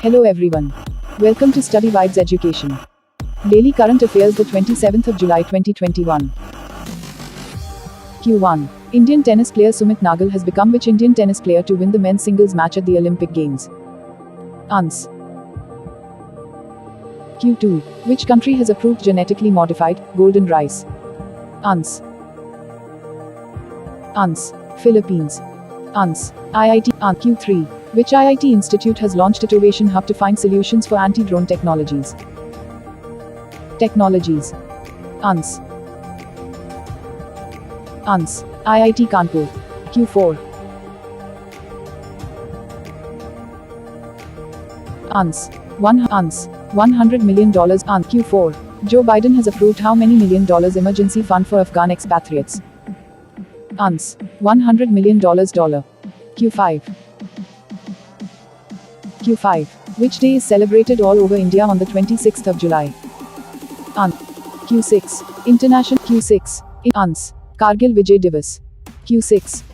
Hello everyone. Welcome to Study Vibes Education. Daily Current Affairs, the 27th of July 2021. Q1. Indian tennis player Sumit Nagal has become which Indian tennis player to win the men's singles match at the Olympic Games? Ans. Q2. Which country has approved genetically modified golden rice? Ans. Philippines. IIT. Q3. Which IIT institute has launched a Innovation Hub to find solutions for anti-drone technologies? IIT Kanpur. Q4. $100 million. Q4. Joe Biden has approved how many $1 million emergency fund for Afghan expatriates? $100 million. Q5. Which day is celebrated all over India on the 26th of July? Q6. International. Q6. Kargil Vijay Divas. Q6.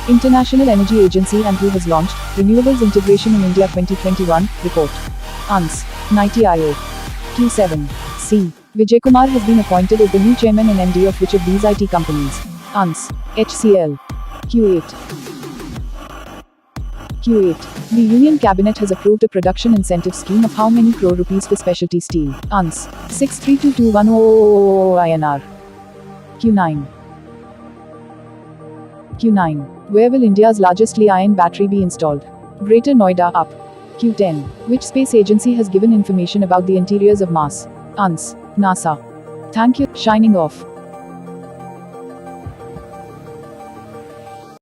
International Energy Agency and who has launched Renewables Integration in India 2021 report? NITI Aayog. Q7. Vijay Kumar has been appointed as the new chairman and MD of which of these IT companies? HCL. Q8. The Union Cabinet has approved a production incentive scheme of how many crore rupees for specialty steel? 6322100 INR. Q9. Where will India's largest Li-ion battery be installed? Greater Noida. Up. Q10. Which space agency has given information about the interiors of Mars? NASA. Thank you. Shining off.